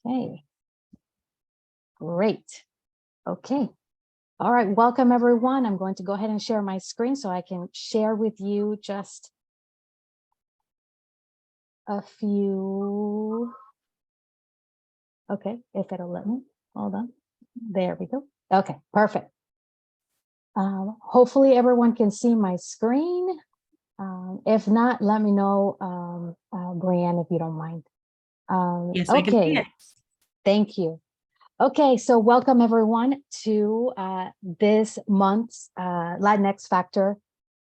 Okay, great. Okay. All right, welcome everyone. I'm going to go ahead and share my screen so I can share with you just a few. Okay, if it'll let me, hold on. There we go. Okay, perfect. Hopefully everyone can see my screen. If not, let me know, Brianne, if you don't mind. Yes, we can see it. Thank you. Okay, so welcome everyone to this month's LatinXfactor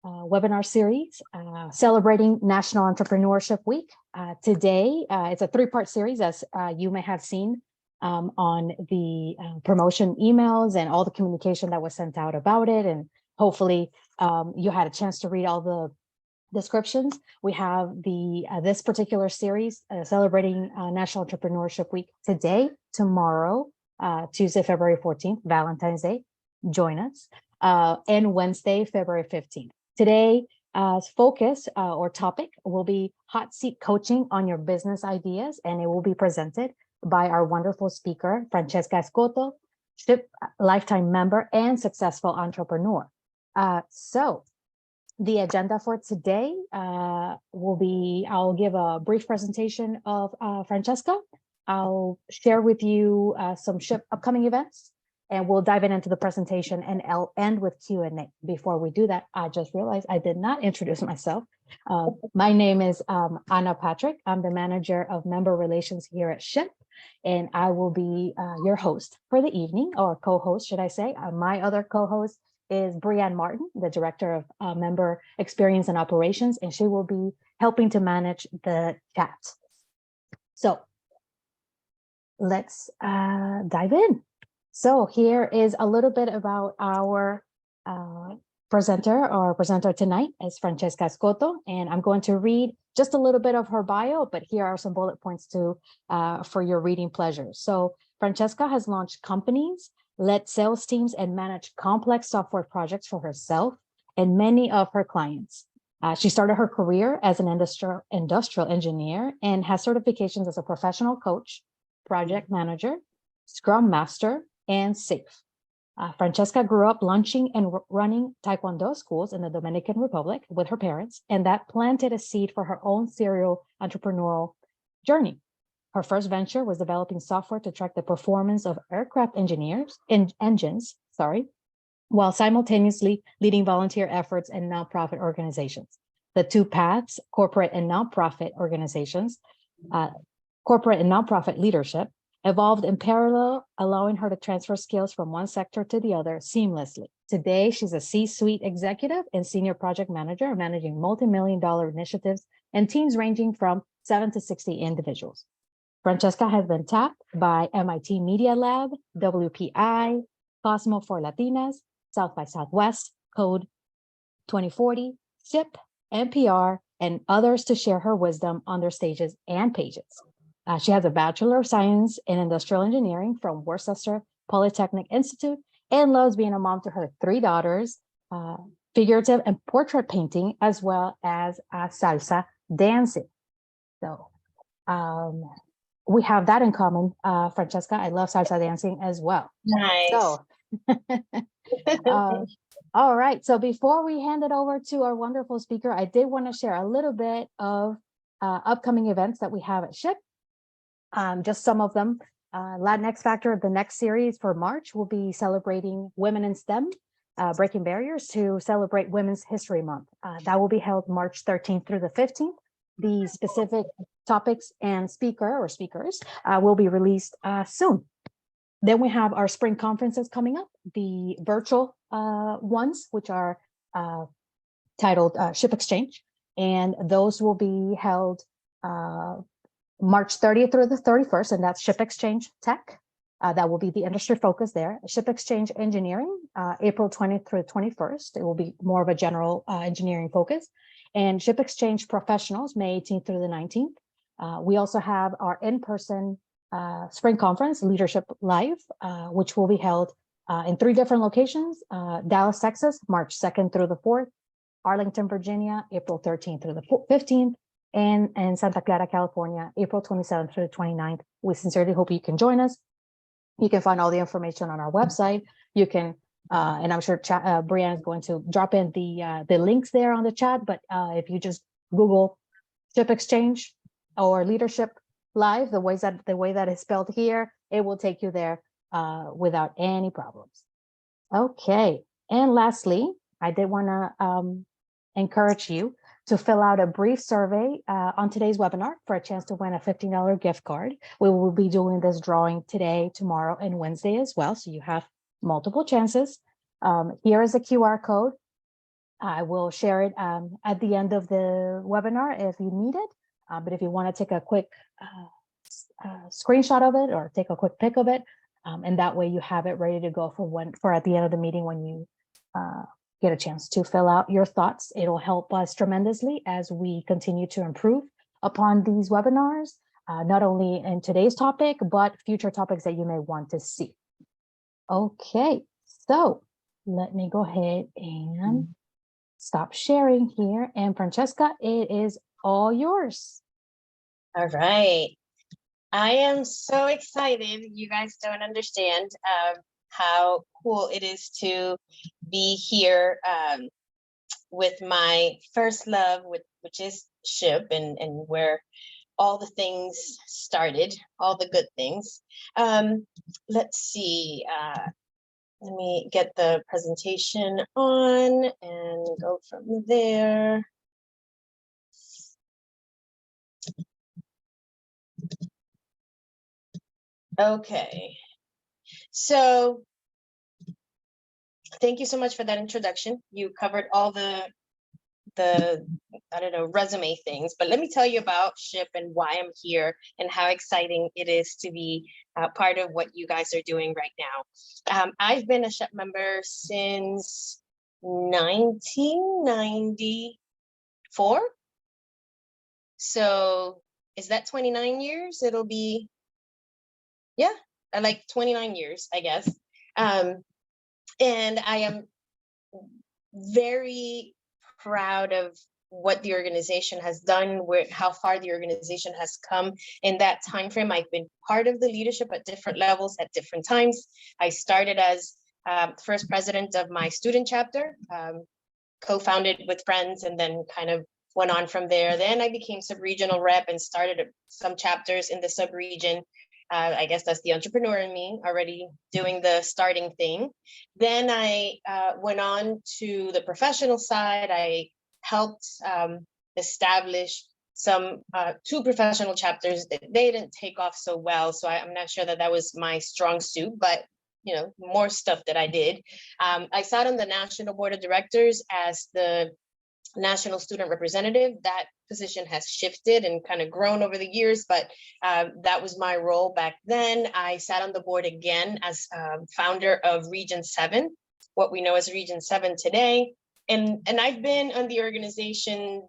webinar series celebrating National Entrepreneurship Week. Today, it's a three-part series, as you may have seen on the promotion emails and all the communication that was sent out about it. And hopefully you had a chance to read all the descriptions. We have the this particular series celebrating National Entrepreneurship Week today, tomorrow, Tuesday, February 14th, Valentine's Day. Join us. And Wednesday, February 15th. Today, focus or topic will be hot seat coaching on your business ideas, and it will be presented by our wonderful speaker, Francesca Escoto, SHIP lifetime member and successful entrepreneur. So the agenda for today will be, I'll give a brief presentation of Francesca. I'll share with you some SHIP upcoming events, and we'll dive into the presentation, and I'll end with Q&A. Before we do that, I just realized I did not introduce myself. My name is Anna Patrick. I'm the manager of member relations here at SHIP, and I will be your host for the evening, or co-host, should I say. My other co-host is Brianne Martin, the Director of Member Experience and Operations, and she will be helping to manage the chat. So let's dive in. So here is a little bit about our presenter tonight is Francesca Escoto, and I'm going to read just a little bit of her bio, but here are some bullet points to for your reading pleasure. So Francesca has launched companies, led sales teams, and managed complex software projects for herself and many of her clients. She started her career as an industrial engineer and has certifications as a professional coach, project manager, Scrum Master, and SAFE. Francesca grew up launching and running Taekwondo schools in the Dominican Republic with her parents, and that planted a seed for her own serial entrepreneurial journey. Her first venture was developing software to track the performance of aircraft engines, while simultaneously leading volunteer efforts in nonprofit organizations. The two paths, corporate and nonprofit organizations, corporate and nonprofit leadership, evolved in parallel, allowing her to transfer skills from one sector to the other seamlessly. Today, she's a C-suite executive and senior project manager, managing multi-million-dollar initiatives and teams ranging from 7 to 60 individuals. Francesca has been tapped by MIT Media Lab, WPI, Cosmo for Latinas, South by Southwest, Code 2040, SHIP, NPR, and others to share her wisdom on their stages and pages. She has a Bachelor of Science in Industrial Engineering from Worcester Polytechnic Institute and loves being a mom to her 3 daughters, figurative and portrait painting, as well as salsa dancing. So we have that in common, Francesca. I love salsa dancing as well. Nice. So, all right. So before we hand it over to our wonderful speaker, I did want to share a little bit of upcoming events that we have at SHIP. Just some of them. LatinXfactor, the next series for March, will be celebrating Women in STEM, Breaking Barriers to celebrate Women's History Month. That will be held March 13th through the 15th. The specific topics and speakers will be released soon. Then we have our spring conferences coming up, the virtual ones, which are titled SHIP Exchange, and those will be held March 30th through the 31st, and that's SHIP Exchange Tech. That will be the industry focus there. SHIP Exchange Engineering, April 20th through the 21st. It will be more of a general engineering focus. And SHIP Exchange Professionals, May 18th through the 19th. We also have our in-person spring conference, Leadership Live, which will be held in 3 different locations. Dallas, Texas, March 2nd through the 4th. Arlington, Virginia, April 13th through the 15th. in Santa Clara, California, April 27th through the 29th. We sincerely hope you can join us. You can find all the information on our website. You can, and I'm sure Brianna is going to drop in the links there on the chat, but if you just Google Ship Exchange or Leadership Live, the way that is spelled here, it will take you there without any problems. Okay, and lastly, I did want to encourage you to fill out a brief survey on today's webinar for a chance to win a $15 gift card. We will be doing this drawing today, tomorrow, and Wednesday as well, so you have multiple chances. Here is a QR code. I will share it at the end of the webinar if you need it, but if you want to take a quick screenshot of it or take a quick pic of it, and that way you have it ready to go for at the end of the meeting when you get a chance to fill out your thoughts. It'll help us tremendously as we continue to improve upon these webinars, not only in today's topic, but future topics that you may want to see. Okay, so let me go ahead and stop sharing here. And Francesca, it is all yours. All right. I am so excited. You guys don't understand how cool it is to be here with my first love, which is SHIP, and where all the things started, all the good things. Let's see. Let me get the presentation on and go from there. Okay, so thank you so much for that introduction. You covered all the I don't know, resume things, but let me tell you about SHIP and why I'm here and how exciting it is to be part of what you guys are doing right now. I've been a SHIP member since 1994. So is that 29 years? It'll be, yeah, like 29 years, I guess. And I am very proud of what the organization has done, how far the organization has come in that time frame. I've been part of the leadership at different levels at different times. I started as first president of my student chapter, co-founded with friends, and then kind of went on from there. Then I became sub-regional rep and started some chapters in the sub-region. I guess that's the entrepreneur in me already doing the starting thing. Then I went on to the professional side. I helped establish some 2 professional chapters. They didn't take off so well, so I'm not sure that was my strong suit, but you know, more stuff that I did. I sat on the national board of directors as the national student representative. That position has shifted and kind of grown over the years, but that was my role back then. I sat on the board again as founder of Region 7, what we know as Region 7 today. And I've been on the organization,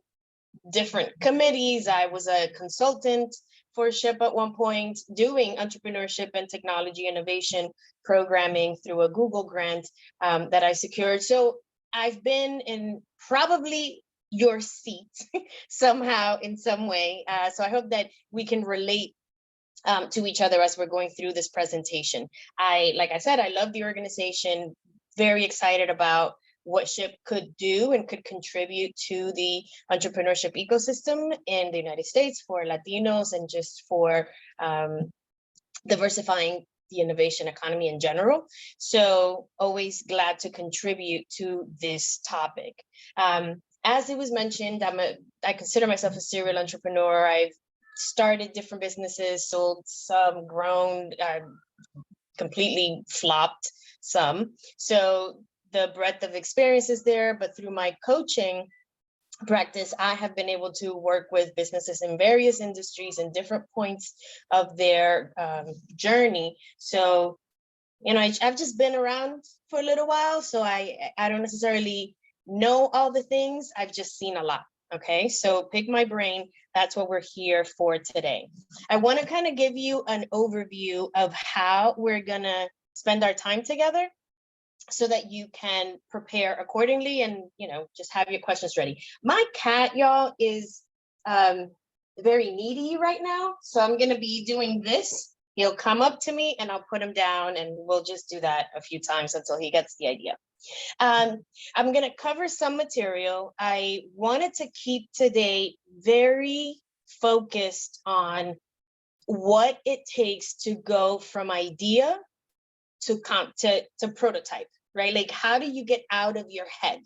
different committees. I was a consultant for SHIP at one point, doing entrepreneurship and technology innovation programming through a Google grant that I secured. So I've been in probably your seat somehow in some way. So I hope that we can relate to each other as we're going through this presentation. Like I said, I love the organization, very excited about what SHIP could do and could contribute to the entrepreneurship ecosystem in the United States for Latinos and just for diversifying the innovation economy in general. So always glad to contribute to this topic. As it was mentioned, I consider myself a serial entrepreneur. I've started different businesses, sold some, grown, completely flopped some. So the breadth of experience is there, but through my coaching practice, I have been able to work with businesses in various industries and different points of their journey. So, you know, I've just been around for a little while, so I don't necessarily know all the things. I've just seen a lot. Okay, so pick my brain. That's what we're here for today. I want to kind of give you an overview of how we're gonna spend our time together, so that you can prepare accordingly and, you know, just have your questions ready. My cat, y'all, is very needy right now. So I'm going to be doing this. He'll come up to me and I'll put him down, and we'll just do that a few times until he gets the idea. I'm going to cover some material. I wanted to keep today very focused on what it takes to go from idea to prototype, right? Like, how do you get out of your head?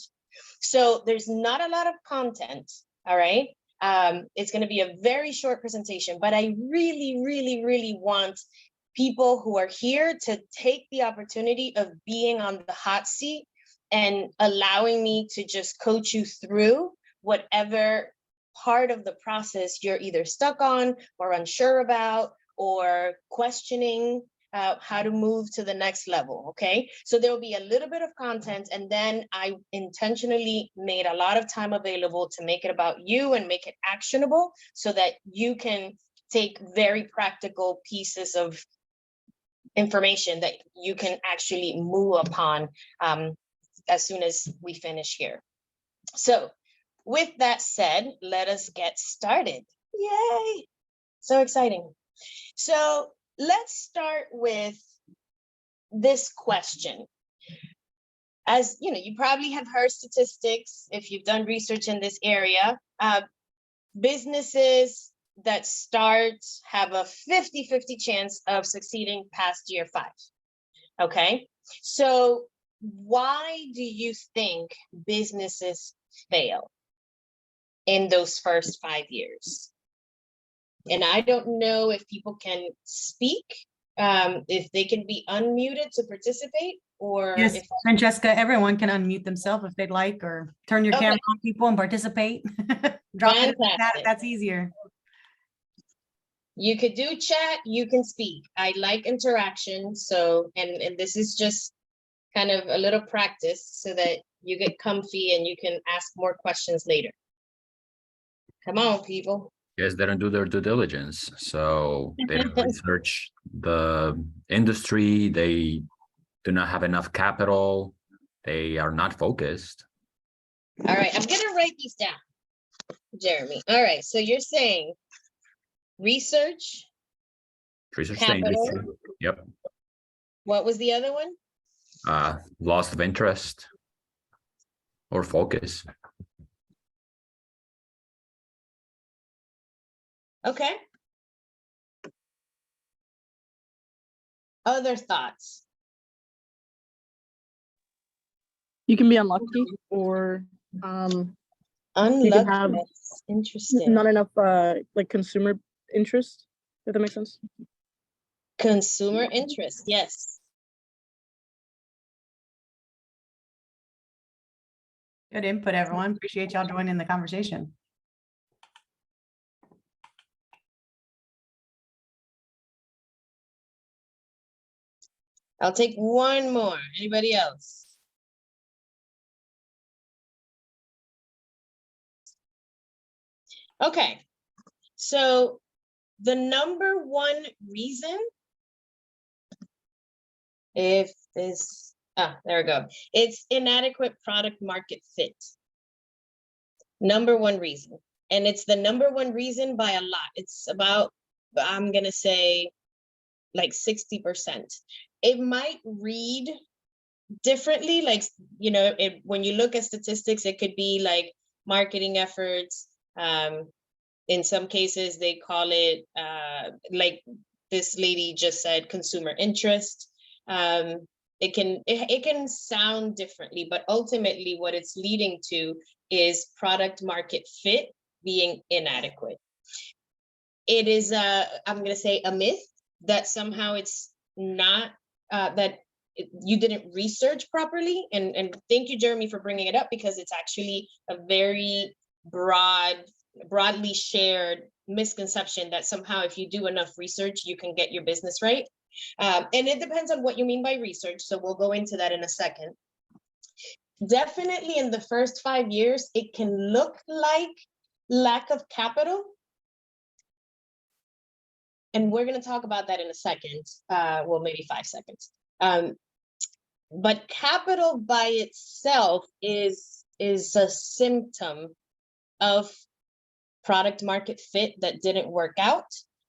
So there's not a lot of content, all right? It's going to be a very short presentation, but I really, really, really want people who are here to take the opportunity of being on the hot seat and allowing me to just coach you through whatever part of the process you're either stuck on or unsure about or questioning how to move to the next level, okay? So there will be a little bit of content, and then I intentionally made a lot of time available to make it about you and make it actionable so that you can take very practical pieces of information that you can actually move upon as soon as we finish here. So with that said, let us get started. Yay! So exciting. So let's start with this question. As you know, you probably have heard statistics if you've done research in this area. Businesses that start have a 50-50 chance of succeeding past year 5. Okay, so why do you think businesses fail in those first 5 years? And I don't know if people can speak, if they can be unmuted to participate, or yes, if Francesca, everyone can unmute themselves if they'd like, or turn your camera on, people, and participate. Drop it in the chat if that's easier. You could do chat, you can speak. I like interaction, so and this is just kind of a little practice so that you get comfy and you can ask more questions later. Come on, people. Yes, they don't do their due diligence, so they don't research the industry. They do not have enough capital. They are not focused. All right, I'm gonna write these down, Jeremy. All right, so you're saying research The capital. industry. Yep. What was the other one? Loss of interest or focus. Okay. Other thoughts? You can be unlucky, or you Unlucky. can have That's interesting. not enough like consumer interest, if that makes sense. Consumer interest, yes. Good input, everyone. Appreciate y'all joining the conversation. I'll take one more. Anybody else? Okay, so the number one reason, if this, there we go. It's inadequate product market fit. Number one reason. And it's the number one reason by a lot. It's about, I'm gonna say, like 60%. It might read differently, like, you know, when you look at statistics, it could be like marketing efforts. In some cases, they call it, like this lady just said, consumer interest. It can sound differently, but ultimately what it's leading to is product market fit being inadequate. It is, I'm gonna say, a myth that somehow it's not, that you didn't research properly. And thank you, Jeremy, for bringing it up, because it's actually a very broadly shared misconception that somehow if you do enough research, you can get your business right. And it depends on what you mean by research. So we'll go into that in a second. Definitely in the first 5 years, it can look like lack of capital. And we're going to talk about that in a second. Well, maybe 5 seconds. But capital by itself is a symptom of product market fit that didn't work out,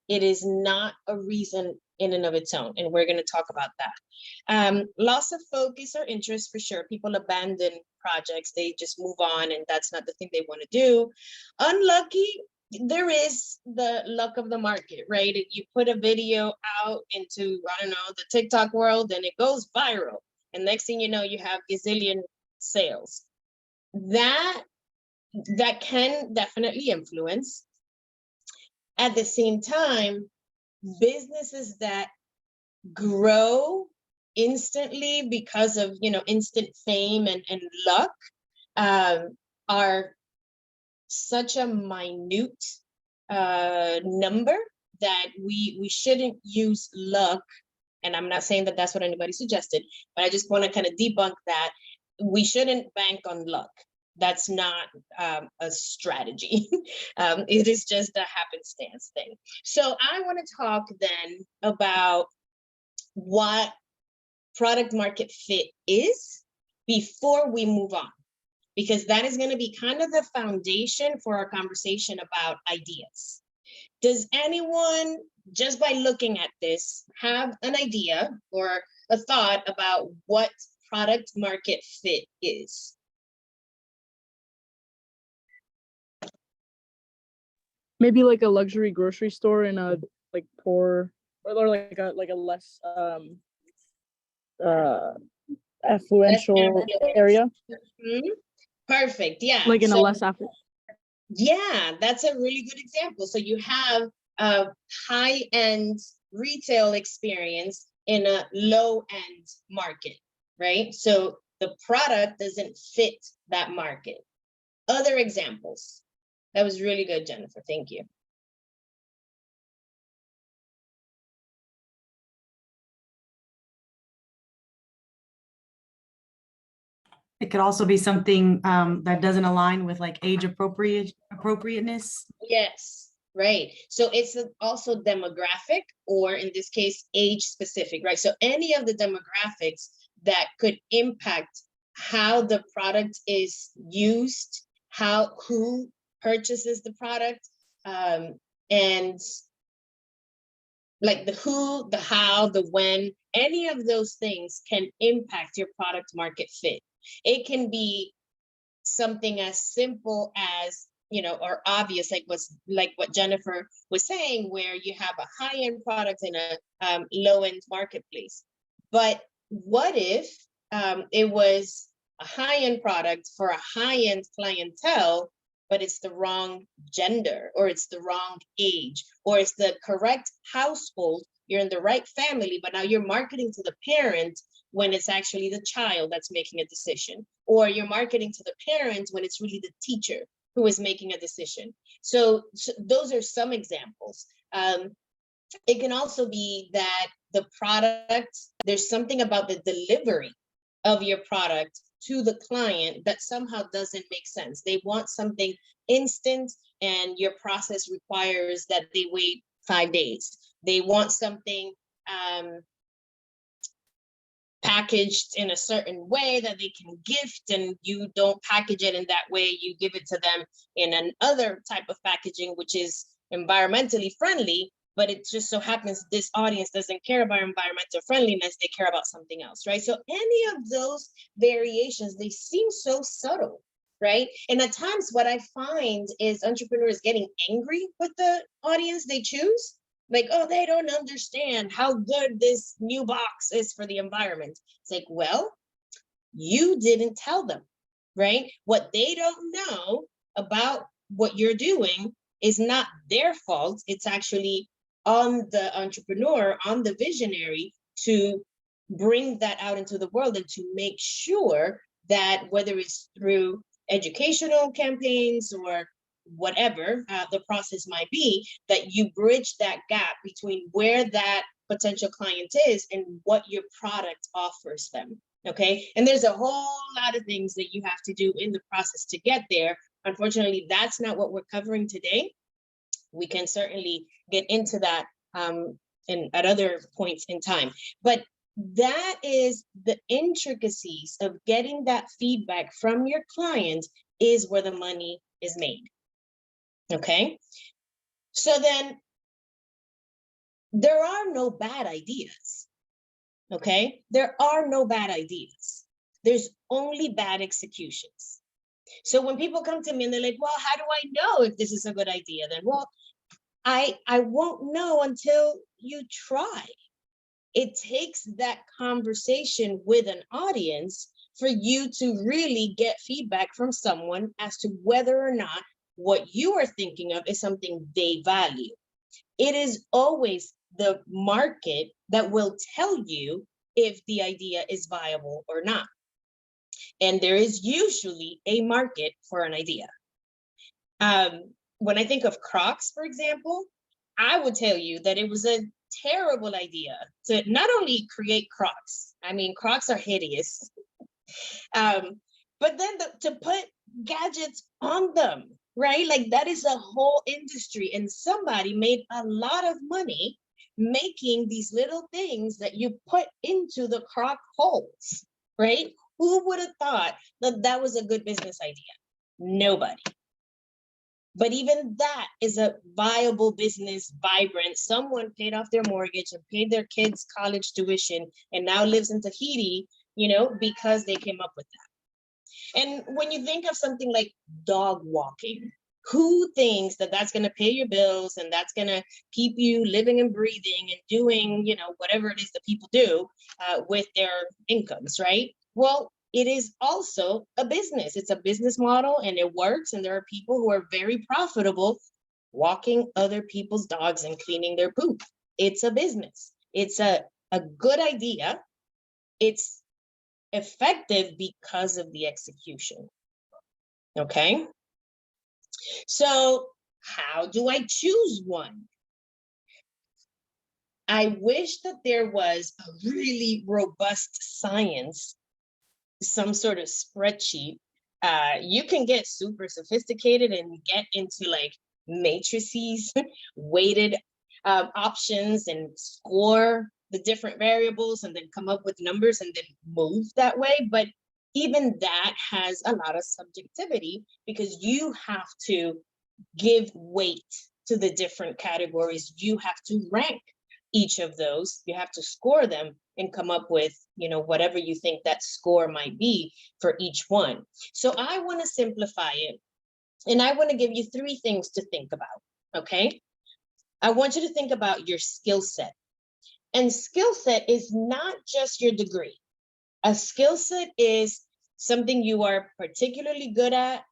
it is not a reason in and of its own. And we're going to talk about that. Loss of focus or interest, for sure. People abandon projects. They just move on, and that's not the thing they want to do. Unlucky, there is the luck of the market, right? You put a video out into, I don't know, the TikTok world, and it goes viral. And next thing you know, you have gazillion sales. That can definitely influence. At the same time, businesses that grow instantly because of, instant fame and luck are such a minute number that we shouldn't use luck. And I'm not saying that that's what anybody suggested, but I just want to kind of debunk that. We shouldn't bank on luck. That's not a strategy. It is just a happenstance thing. So I want to talk then about what product market fit is before we move on, because that is going to be kind of the foundation for our conversation about ideas. Does anyone, just by looking at this, have an idea or a thought about what product market fit is? Maybe like a luxury grocery store in a like poor or like a less affluential area. Mm-hmm. Perfect. Yeah. Like in a less affluent. Yeah, that's a really good example. So you have a high-end retail experience in a low-end market, right? So the product doesn't fit that market. Other examples. That was really good, Jennifer. Thank you. It could also be something that doesn't align with like age appropriateness. Yes, right. So it's also demographic, or in this case, age specific, right? So any of the demographics that could impact how the product is used, who purchases the product, and like the who, the how, the when, any of those things can impact your product market fit. It can be something as simple as, or obvious, like what Jennifer was saying, where you have a high-end product in a low-end marketplace. But what if it was a high-end product for a high-end clientele, but it's the wrong gender, or it's the wrong age, or it's the correct household, you're in the right family, but now you're marketing to the parent when it's actually the child that's making a decision, or you're marketing to the parent when it's really the teacher who is making a decision. So those are some examples. It can also be that the product, there's something about the delivery of your product to the client that somehow doesn't make sense. They want something instant, and your process requires that they wait 5 days. They want something packaged in a certain way that they can gift, and you don't package it in that way. You give it to them in another type of packaging, which is environmentally friendly, but it just so happens this audience doesn't care about environmental friendliness. They care about something else, right? So any of those variations, they seem so subtle, right? And at times what I find is entrepreneurs getting angry with the audience they choose. Like, oh, they don't understand how good this new box is for the environment. It's like, well, you didn't tell them, right? What they don't know about what you're doing is not their fault. It's actually on the entrepreneur, on the visionary, to bring that out into the world and to make sure that whether it's through educational campaigns or whatever the process might be, that you bridge that gap between where that potential client is and what your product offers them, okay? And there's a whole lot of things that you have to do in the process to get there. Unfortunately, that's not what we're covering today. We can certainly get into that at other points in time. But that is the intricacies of getting that feedback from your client is where the money is made. Okay. So then there are no bad ideas. Okay. There are no bad ideas. There's only bad executions. So when people come to me and they're like, well, how do I know if this is a good idea? Then, well, I won't know until you try. It takes that conversation with an audience for you to really get feedback from someone as to whether or not what you are thinking of is something they value. It is always the market that will tell you if the idea is viable or not. And there is usually a market for an idea. When I think of Crocs, for example, I would tell you that it was a terrible idea to not only create Crocs. I mean, Crocs are hideous, but then to put gadgets on them, right? Like that is a whole industry, and somebody made a lot of money making these little things that you put into the Croc holes, right? Who would have thought that that was a good business idea? Nobody. But even that is a viable business, vibrant. Someone paid off their mortgage and paid their kids' college tuition and now lives in Tahiti, you know, because they came up with that. And when you think of something like dog walking, who thinks that that's going to pay your bills and that's going to keep you living and breathing and doing, you know, whatever it is that people do with their incomes, right? Well, it is also a business. It's a business model and it works. And there are people who are very profitable walking other people's dogs and cleaning their poop. It's a business. It's a good idea. It's effective because of the execution. Okay. So how do I choose one? I wish that there was a really robust science, some sort of spreadsheet. You can get super sophisticated and get into like matrices, weighted options, and score the different variables and then come up with numbers and then move that way. But even that has a lot of subjectivity because you have to give weight to the different categories. You have to rank each of those. You have to score them and come up with, you know, whatever you think that score might be for each one. So I want to simplify it. And I want to give you 3 things to think about. Okay. I want you to think about your skill set. And skill set is not just your degree. A skill set is something you are particularly good at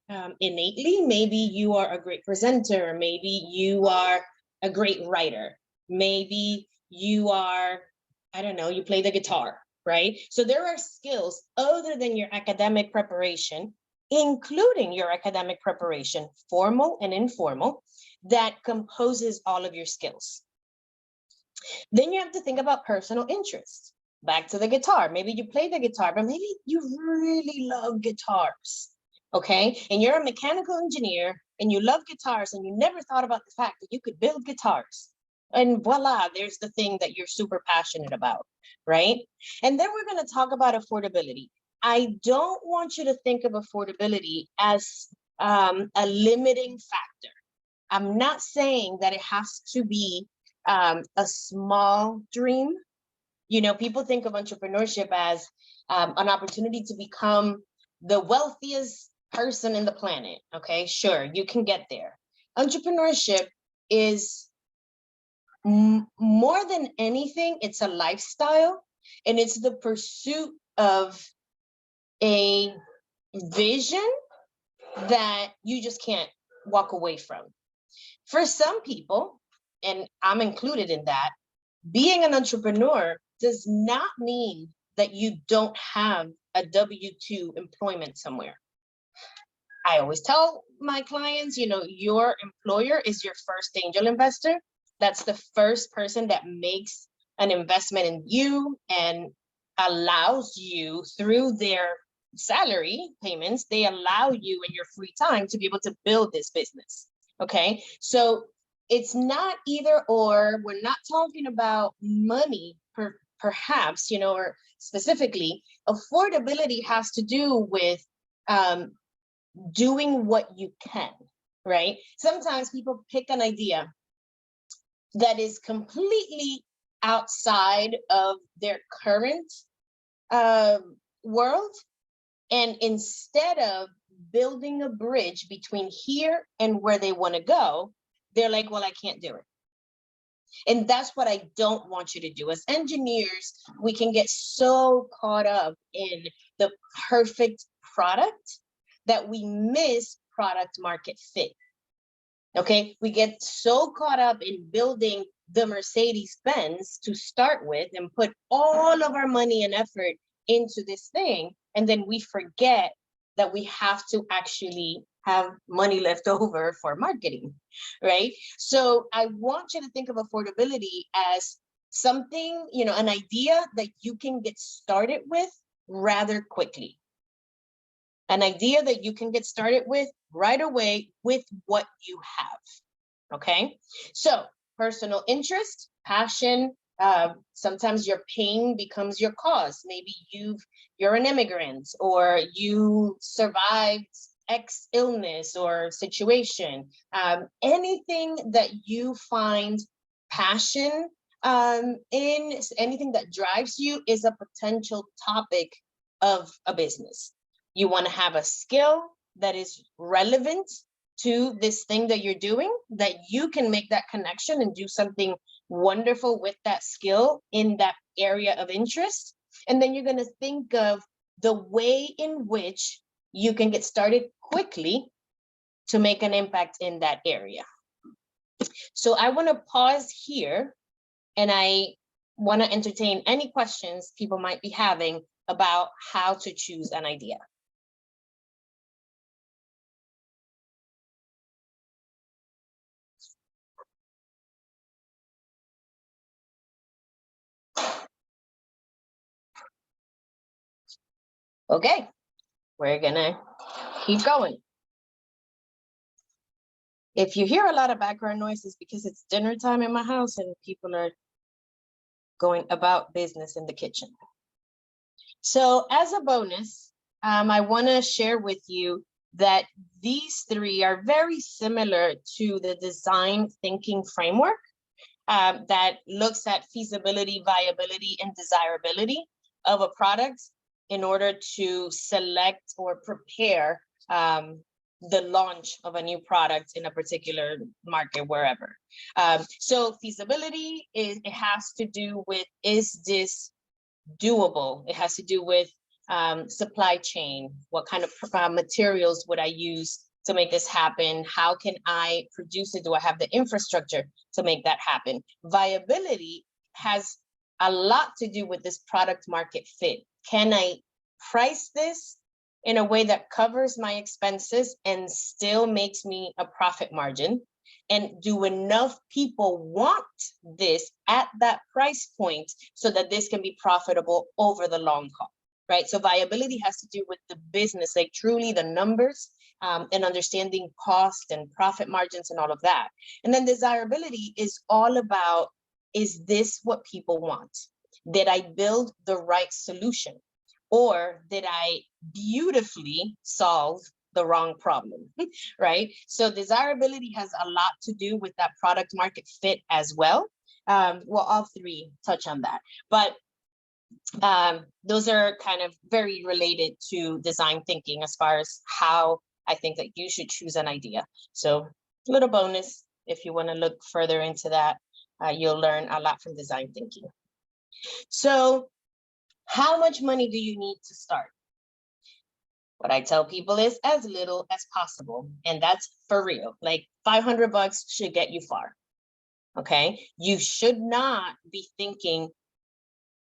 innately. Maybe you are a great presenter. Maybe you are a great writer. Maybe you are, I don't know, you play the guitar, right? So there are skills other than your academic preparation, including your academic preparation, formal and informal, that composes all of your skills. Then you have to think about personal interests. Back to the guitar. Maybe you play the guitar, but maybe you really love guitars, okay? And you're a mechanical engineer and you love guitars and you never thought about the fact that you could build guitars. And voila, there's the thing that you're super passionate about, right? And then we're going to talk about affordability. I don't want you to think of affordability as a limiting factor. I'm not saying that it has to be a small dream. You know, people think of entrepreneurship as an opportunity to become the wealthiest person in the planet. Okay, sure, you can get there. Entrepreneurship is more than anything, it's a lifestyle, and it's the pursuit of a vision that you just can't walk away from. For some people, and I'm included in that, being an entrepreneur does not mean that you don't have a W-2 employment somewhere. I always tell my clients, you know, your employer is your first angel investor. That's the first person that makes an investment in you and allows you through their salary payments, they allow you in your free time to be able to build this business. Okay, so it's not either or. We're not talking about money perhaps, you know, or specifically. Affordability has to do with doing what you can. right? Sometimes people pick an idea that is completely outside of their current world. And instead of building a bridge between here and where they want to go, they're like, well, I can't do it. And that's what I don't want you to do. As engineers, we can get so caught up in the perfect product that we miss product market fit. Okay, we get so caught up in building the Mercedes-Benz to start with and put all of our money and effort into this thing. And then we forget that we have to actually have money left over for marketing, right? So I want you to think of affordability as something, you know, an idea that you can get started with rather quickly. An idea that you can get started with right away with what you have, okay? So personal interest, passion, sometimes your pain becomes your cause. Maybe you're an immigrant, or you survived X illness or situation. Anything that you find passion in, anything that drives you is a potential topic of a business. You want to have a skill that is relevant to this thing that you're doing, that you can make that connection and do something wonderful with that skill in that area of interest. And then you're going to think of the way in which you can get started quickly to make an impact in that area. So I want to pause here, and I want to entertain any questions people might be having about how to choose an idea. Okay, we're gonna keep going. If you hear a lot of background noises, because it's dinner time in my house and people are going about business in the kitchen. So as a bonus, I want to share with you that these three are very similar to the design thinking framework that looks at feasibility, viability, and desirability of a product in order to select or prepare the launch of a new product in a particular market, wherever. So feasibility, it has to do with, is this doable? It has to do with supply chain. What kind of materials would I use to make this happen? How can I produce it? Do I have the infrastructure to make that happen? Viability has a lot to do with this product market fit. Can I price this in a way that covers my expenses and still makes me a profit margin? And do enough people want this at that price point so that this can be profitable over the long haul, right? So viability has to do with the business, like truly the numbers, and understanding cost and profit margins and all of that. And then desirability is all about, is this what people want? Did I build the right solution? Or did I beautifully solve the wrong problem, right? So desirability has a lot to do with that product market fit as well. Well, all three touch on that, but those are kind of very related to design thinking as far as how I think that you should choose an idea. So a little bonus, if you want to look further into that, you'll learn a lot from design thinking. So how much money do you need to start? What I tell people is as little as possible. And that's for real. Like $500 should get you far. Okay. You should not be thinking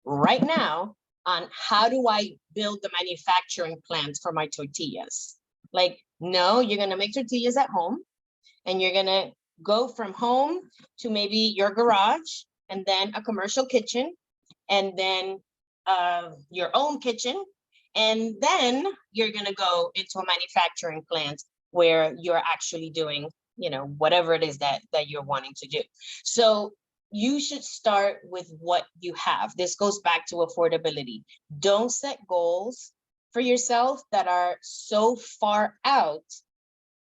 right now on how do I build the manufacturing plant for my tortillas? Like, no, you're going to make tortillas at home, and you're going to go from home to maybe your garage, and then a commercial kitchen, and then your own kitchen. And then you're going to go into a manufacturing plant where you're actually doing, you know, whatever it is that you're wanting to do. So you should start with what you have. This goes back to affordability. Don't set goals for yourself that are so far out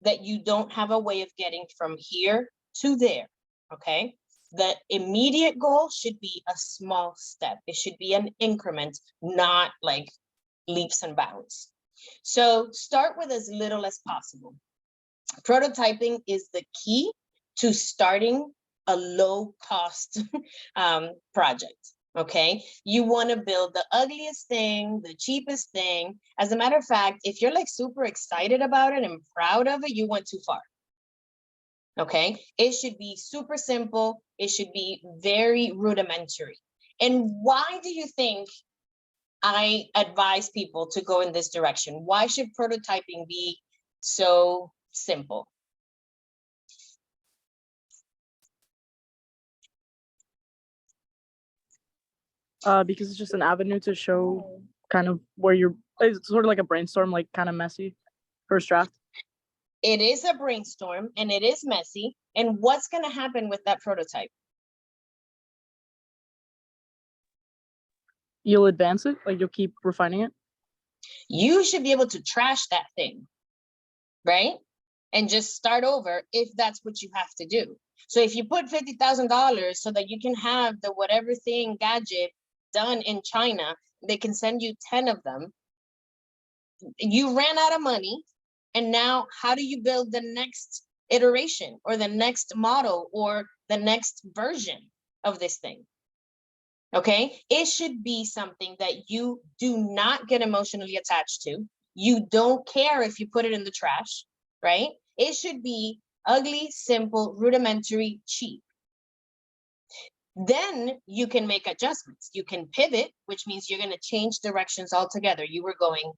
that you don't have a way of getting from here to there, okay? The immediate goal should be a small step. It should be an increment, not like leaps and bounds. So start with as little as possible. Prototyping is the key to starting a low cost project. Okay, you want to build the ugliest thing, the cheapest thing. As a matter of fact, if you're like super excited about it and proud of it, you went too far. Okay, it should be super simple. It should be very rudimentary. And why do you think I advise people to go in this direction? Why should prototyping be so simple? Because it's just an avenue to show kind of where it's sort of like a brainstorm, like kind of messy first draft. It is a brainstorm and it is messy. And what's going to happen with that prototype? You'll advance it, like you'll keep refining it. You should be able to trash that thing, right? And just start over if that's what you have to do. So if you put $50,000 so that you can have the whatever thing gadget done in China, they can send you 10 of them. You ran out of money. And now how do you build the next iteration or the next model or the next version of this thing? Okay, it should be something that you do not get emotionally attached to. You don't care if you put it in the trash, right? It should be ugly, simple, rudimentary, cheap. Then you can make adjustments. You can pivot, which means you're going to change directions altogether. You were going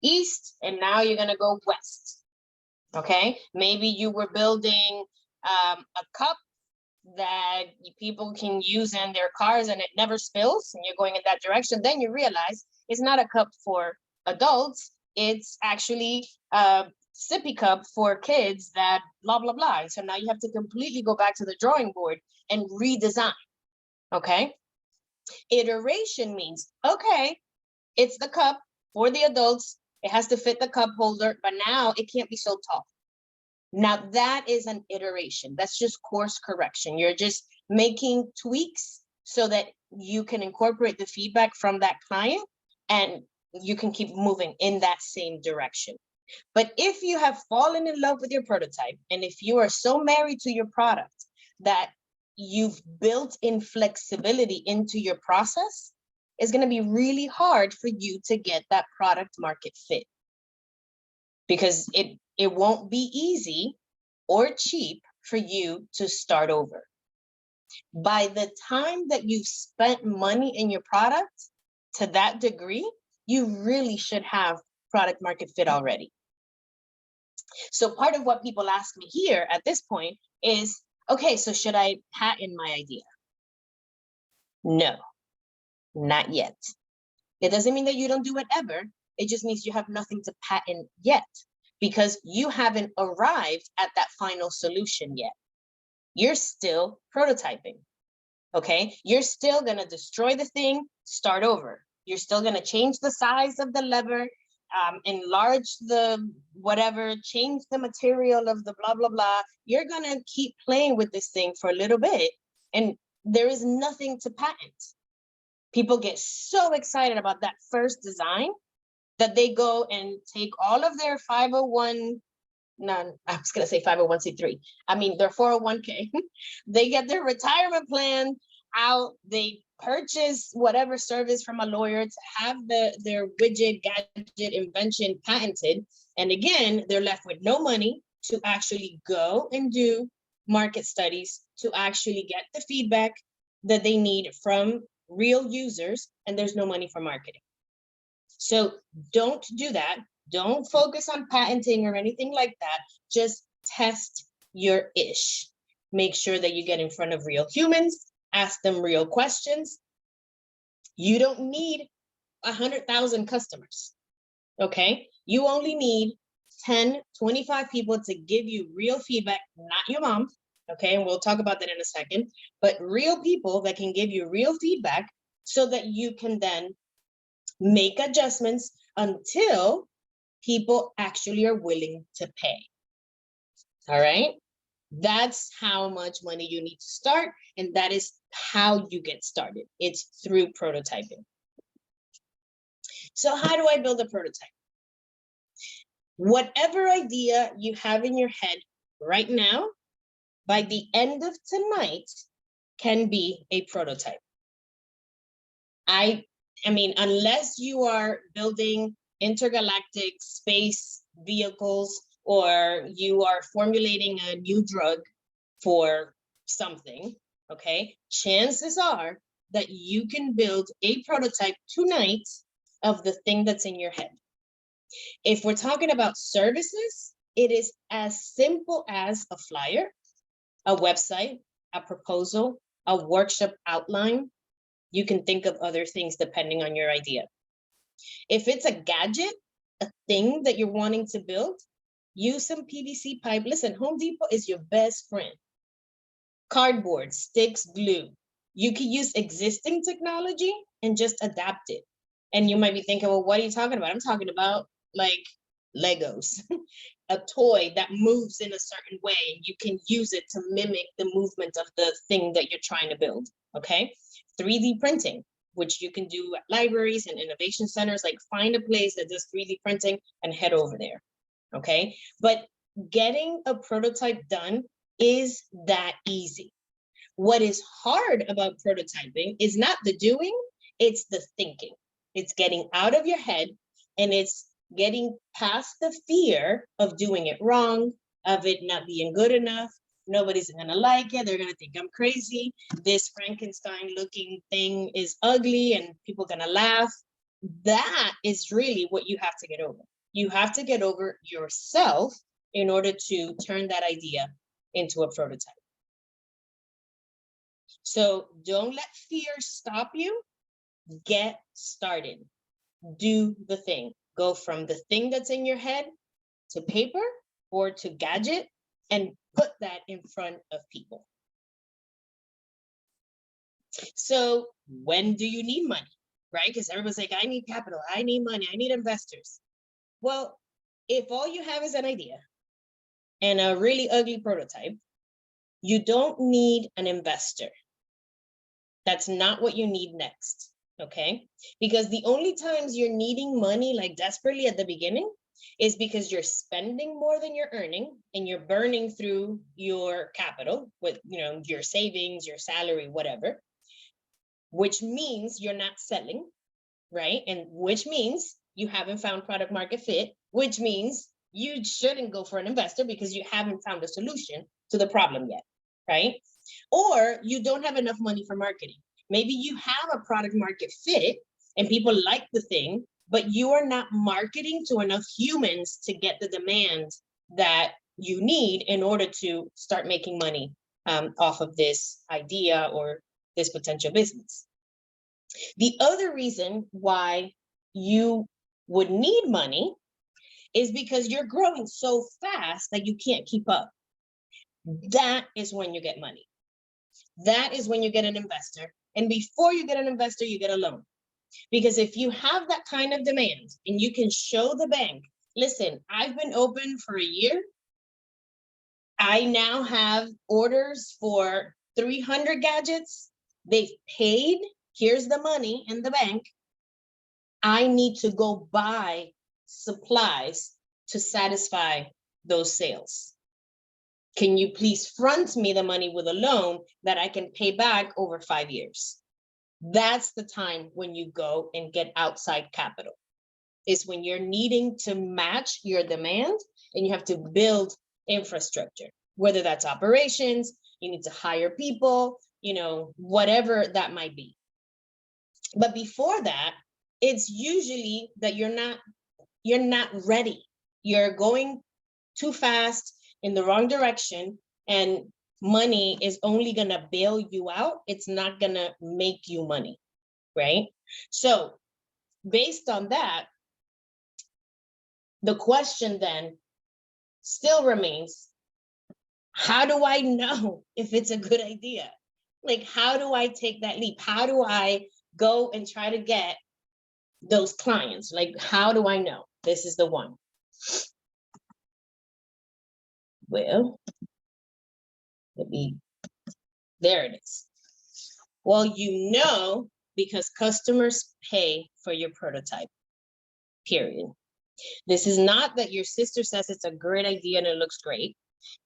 east and now you're going to go west. Okay, maybe you were building a cup that people can use in their cars and it never spills, and you're going in that direction. Then you realize it's not a cup for adults, it's actually a sippy cup for kids that blah blah blah. And so now you have to completely go back to the drawing board and redesign. Okay, iteration means, okay, it's the cup for the adults, it has to fit the cup holder, but now it can't be so tall. Now that is an iteration. That's just course correction. You're just making tweaks so that you can incorporate the feedback from that client and you can keep moving in that same direction. But if you have fallen in love with your prototype, and if you are so married to your product that you've built in flexibility into your process, it's going to be really hard for you to get that product market fit, because it won't be easy or cheap for you to start over. By the time that you've spent money in your product to that degree, you really should have product market fit already. So part of what people ask me here at this point is, okay, so should I patent my idea? No, not yet. It doesn't mean that you don't do it ever. It just means you have nothing to patent yet, because you haven't arrived at that final solution yet. You're still prototyping, okay? You're still gonna destroy the thing, start over. You're still gonna change the size of the lever, enlarge the whatever, change the material of the blah, blah, blah. You're gonna keep playing with this thing for a little bit, and there is nothing to patent. People get so excited about that first design that they go and take all of their 501, no, I was gonna say 501c3. I mean, their 401k. They get their retirement plan out, they purchase whatever service from a lawyer to have their widget, gadget, invention patented. And again, they're left with no money to actually go and do market studies, to actually get the feedback that they need from real users, and there's no money for marketing. So don't do that. Don't focus on patenting or anything like that. Just test your ish. Make sure that you get in front of real humans, ask them real questions. You don't need 100,000 customers, okay? You only need 10, 25 people to give you real feedback, not your mom, okay? And we'll talk about that in a second, but real people that can give you real feedback so that you can then make adjustments until people actually are willing to pay. All right. That's how much money you need to start. And that is how you get started. It's through prototyping. So how do I build a prototype? Whatever idea you have in your head right now, by the end of tonight, can be a prototype. I mean, unless you are building intergalactic space vehicles, or you are formulating a new drug for something, okay, chances are that you can build a prototype tonight of the thing that's in your head. If we're talking about services, it is as simple as a flyer, a website, a proposal, a workshop outline. You can think of other things depending on your idea. If it's a gadget, a thing that you're wanting to build, use some PVC pipe. Listen, Home Depot is your best friend. Cardboard, sticks, glue. You can use existing technology and just adapt it. And you might be thinking, well, what are you talking about? I'm talking about like Legos, a toy that moves in a certain way, and you can use it to mimic the movement of the thing that you're trying to build, okay? 3D printing, which you can do at libraries and innovation centers. Like, find a place that does 3D printing and head over there, okay? But getting a prototype done is that easy. What is hard about prototyping is not the doing, it's the thinking. It's getting out of your head, and it's getting past the fear of doing it wrong, of it not being good enough. Nobody's gonna like it. They're gonna think I'm crazy. This Frankenstein looking thing is ugly and people are gonna laugh. That is really what you have to get over. You have to get over yourself in order to turn that idea into a prototype. So don't let fear stop you. Get started. Do the thing. Go from the thing that's in your head to paper or to gadget, and put that in front of people. So when do you need money, right? Because everyone's like, I need capital, I need money, I need investors. Well, if all you have is an idea and a really ugly prototype, you don't need an investor. That's not what you need next, okay? Because the only times you're needing money like desperately at the beginning is because you're spending more than you're earning, and you're burning through your capital with, you know, your savings, your salary, whatever, which means you're not selling, right? And which means you haven't found product market fit, which means you shouldn't go for an investor because you haven't found a solution to the problem yet, right? Or you don't have enough money for marketing. Maybe you have a product market fit and people like the thing, but you are not marketing to enough humans to get the demand that you need in order to start making money off of this idea or this potential business. The other reason why you would need money is because you're growing so fast that you can't keep up. That is when you get money. That is when you get an investor. And before you get an investor, you get a loan. Because if you have that kind of demand and you can show the bank, listen, I've been open for a year. I now have orders for 300 gadgets. They've paid. Here's the money in the bank. I need to go buy supplies to satisfy those sales. Can you please front me the money with a loan that I can pay back over 5 years? That's the time when you go and get outside capital. Is when you're needing to match your demand and you have to build infrastructure, whether that's operations, you need to hire people, you know, whatever that might be. But before that, it's usually that you're not ready. You're going too fast in the wrong direction, and money is only gonna bail you out. It's not gonna make you money, right? So based on that, the question then still remains, how do I know if it's a good idea? Like, how do I take that leap? How do I go and try to get those clients? Like, how do I know this is the one? Well, there it is. Well, because customers pay for your prototype, period. This is not that your sister says it's a great idea and it looks great.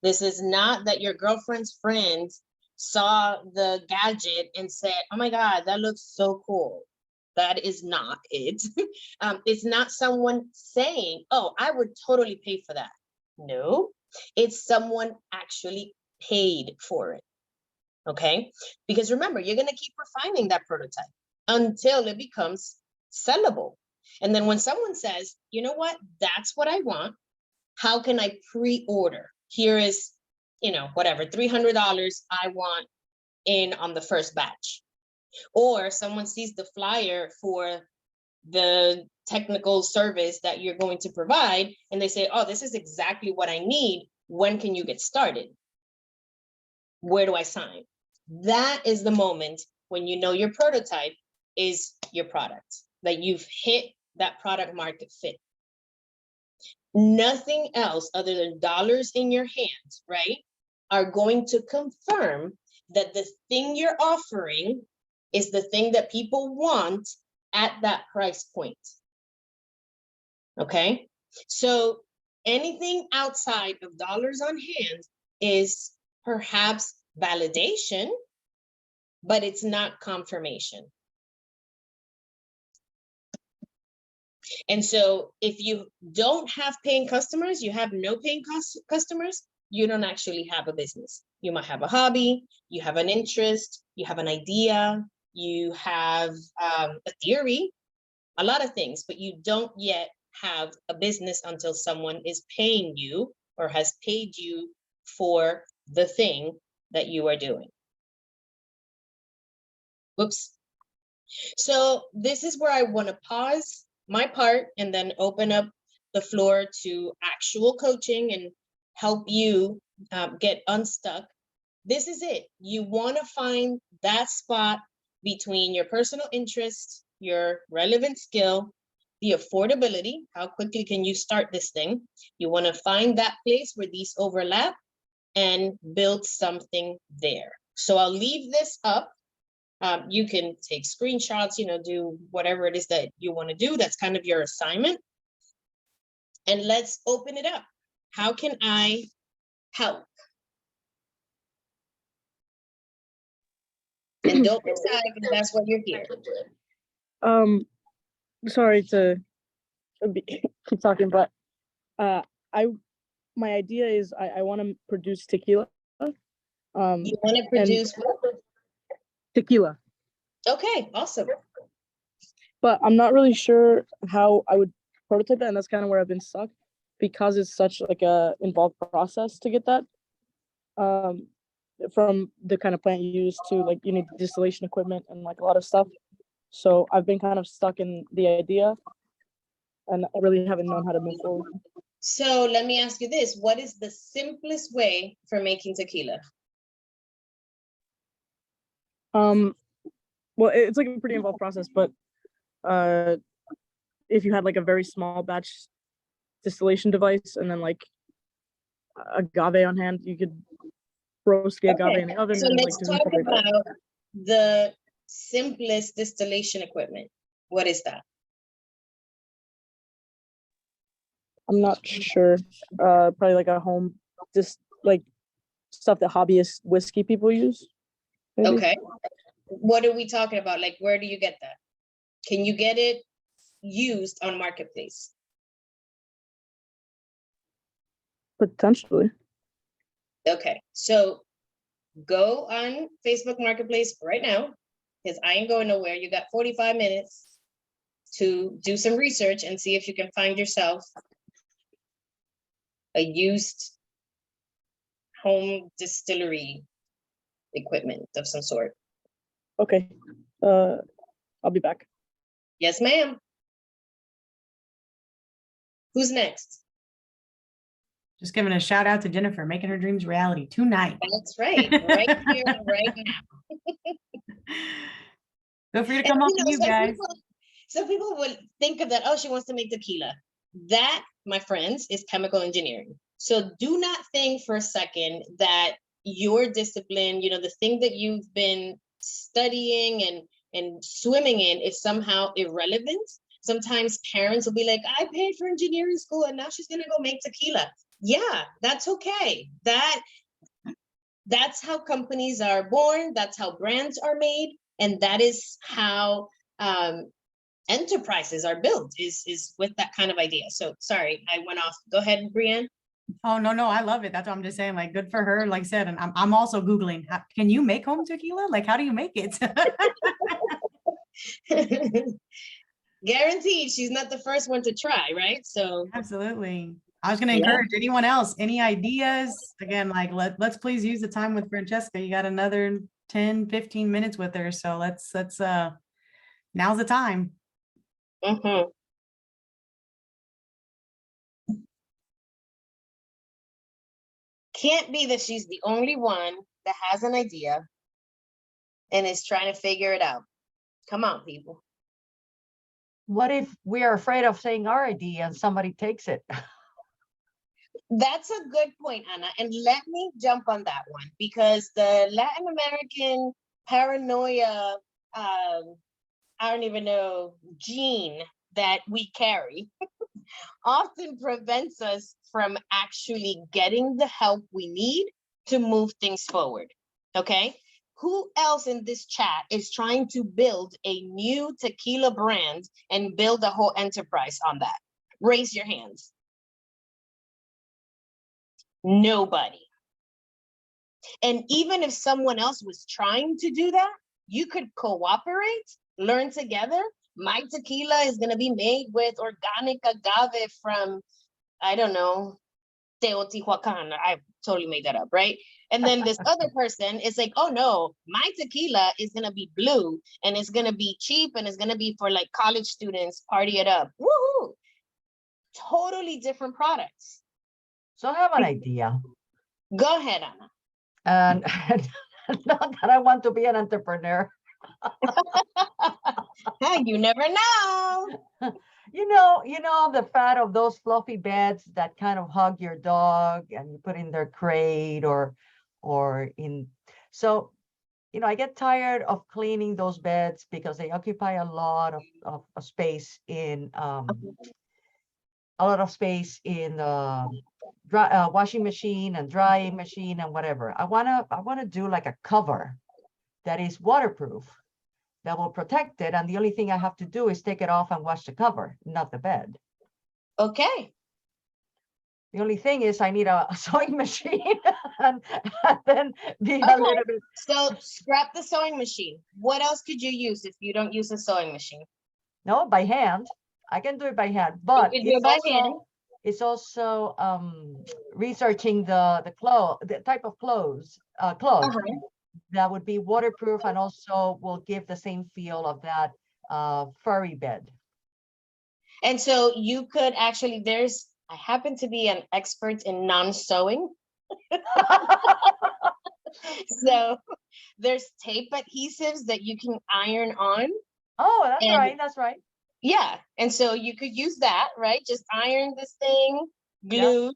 This is not that your girlfriend's friends saw the gadget and said, oh my God, that looks so cool. That is not it. It's not someone saying, oh, I would totally pay for that. No, it's someone actually paid for it. Okay, because remember, you're going to keep refining that prototype until it becomes sellable. And then when someone says, you know what, that's what I want, how can I pre-order? Here is, whatever, $300 I want in on the first batch. Or someone sees the flyer for the technical service that you're going to provide, and they say, oh, this is exactly what I need. When can you get started? Where do I sign? That is the moment when you know your prototype is your product, that you've hit that product market fit. Nothing else other than dollars in your hands, right, are going to confirm that the thing you're offering is the thing that people want at that price point. Okay, so anything outside of dollars on hand is perhaps validation, but it's not confirmation. And so if you don't have paying customers, you have no paying customers, you don't actually have a business. You might have a hobby, you have an interest, you have an idea, you have a theory, a lot of things, but you don't yet have a business until someone is paying you or has paid you for the thing that you are doing. Whoops. So this is where I want to pause my part and then open up the floor to actual coaching and help you get unstuck. This is it. You want to find that spot between your personal interest, your relevant skill, the affordability, how quickly can you start this thing? You want to find that place where these overlap and build something there. So I'll leave this up. You can take screenshots, do whatever it is that you want to do. That's kind of your assignment. And let's open it up. How can I help? And don't decide if that's what you're here. Sorry to keep talking, but my idea is I want to produce tequila. You want to produce what? Tequila. Okay, awesome. But I'm not really sure how I would prototype that, and that's kind of where I've been stuck because it's such like a involved process to get that. From the kind of plant you use to like you need distillation equipment and like a lot of stuff. So I've been kind of stuck in the idea and I really haven't known how to move forward. So let me ask you this. What is the simplest way for making tequila? Well, it's like a pretty involved process, but if you had like a very small batch distillation device and then like agave on hand, you could roast the agave in the oven. So let's talk about the simplest distillation equipment. What is that? I'm not sure. Probably like a home, just like stuff that hobbyist whiskey people use. Maybe. Okay. What are we talking about? Like, where do you get that? Can you get it used on Marketplace? Potentially. Okay, so go on Facebook Marketplace right now, because I ain't going nowhere. You got 45 minutes to do some research and see if you can find yourself a used home distillery equipment of some sort. Okay, I'll be back. Yes, ma'am. Who's next? Just giving a shout out to Jennifer, making her dreams reality tonight. That's right, right here, right now. Feel free to come on, you guys. Some people would think of that, oh, she wants to make tequila. That, my friends, is chemical engineering. So do not think for a second that your discipline, the thing that you've been studying and swimming in is somehow irrelevant. Sometimes parents will be like, I paid for engineering school and now she's gonna go make tequila. Yeah, that's okay. That's how companies are born. That's how brands are made. And that is how enterprises are built, is with that kind of idea. So sorry, I went off. Go ahead, Brianne. Oh, no, I love it. That's what I'm just saying. Like, good for her. Like I said, and I'm also Googling, can you make home tequila? Like, how do you make it? Guaranteed, she's not the first one to try, right? So absolutely. I was going to encourage anyone else, any ideas? Again, like, let's please use the time with Francesca. You got another 10, 15 minutes with her. So let's now's the time. Mm-hmm. Can't be that she's the only one that has an idea and is trying to figure it out. Come on, people. What if we are afraid of saying our idea and somebody takes it? That's a good point, Anna. And let me jump on that one, because the Latin American paranoia, I don't even know, gene that we carry often prevents us from actually getting the help we need to move things forward. Okay. Who else in this chat is trying to build a new tequila brand and build a whole enterprise on that? Raise your hands. Nobody. And even if someone else was trying to do that, you could cooperate, learn together. My tequila is going to be made with organic agave from, I don't know, Teotihuacan. I totally made that up, right? And then this other person is like, oh no, my tequila is going to be blue and it's going to be cheap and it's going to be for like college students, party it up. Woohoo! Totally different products. So I have an idea. Go ahead, Anna. And not that I want to be an entrepreneur. You never know. You know the fat of those fluffy beds that kind of hug your dog and you put in their crate or in. So, I get tired of cleaning those beds because they occupy a lot of space in the washing machine and drying machine and whatever. I wanna do like a cover that is waterproof, that will protect it, and the only thing I have to do is take it off and wash the cover, not the bed. Okay. The only thing is I need a sewing machine and then be a little bit. So scrap the sewing machine. What else could you use if you don't use a sewing machine? No, by hand. I can do it by hand, but it's also researching the type of clothes that would be waterproof and also will give the same feel of that furry bed. And so you could actually, I happen to be an expert in non-sewing. So there's tape adhesives that you can iron on. Oh, that's right. Yeah. And so you could use that, right? Just iron this thing, glue,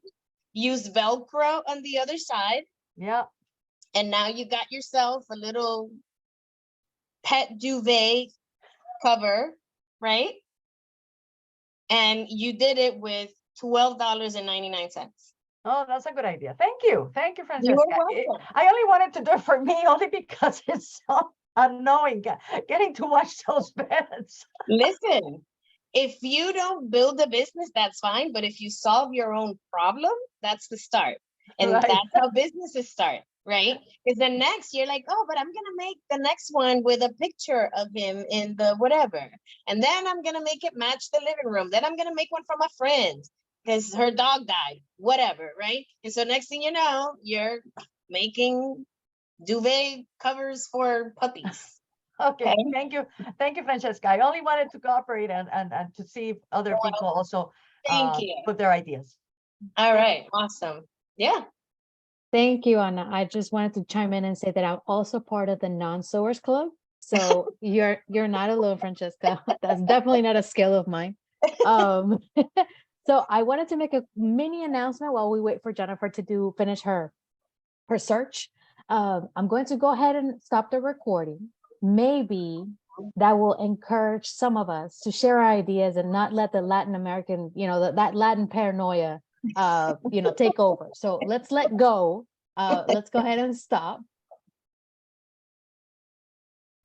use Velcro on the other side. Yeah. And now you got yourself a little pet duvet cover, right? And you did it with $12.99. Oh, that's a good idea. Thank you, Francesca. You're welcome. I only wanted to do it for me only because it's so annoying getting to wash those beds. Listen, if you don't build a business, that's fine. But if you solve your own problem, that's the start. And Right. That's how businesses start, right? Because the next you're like, oh, but I'm going to make the next one with a picture of him in the whatever. And then I'm going to make it match the living room. Then I'm going to make one for my friend because her dog died, whatever, right? And so next thing you know, you're making duvet covers for puppies. Okay, thank you, Francesca. I only wanted to cooperate and to see if other people also Thank you. put their ideas. All right, awesome. Yeah. Thank you, Anna. I just wanted to chime in and say that I'm also part of the non-sewers club. So you're not alone, Francesca. That's definitely not a skill of mine. So I wanted to make a mini announcement while we wait for Jennifer to finish her search. I'm going to go ahead and stop the recording. Maybe that will encourage some of us to share our ideas and not let the Latin American, that Latin paranoia, take over. So let's let go. Let's go ahead and stop.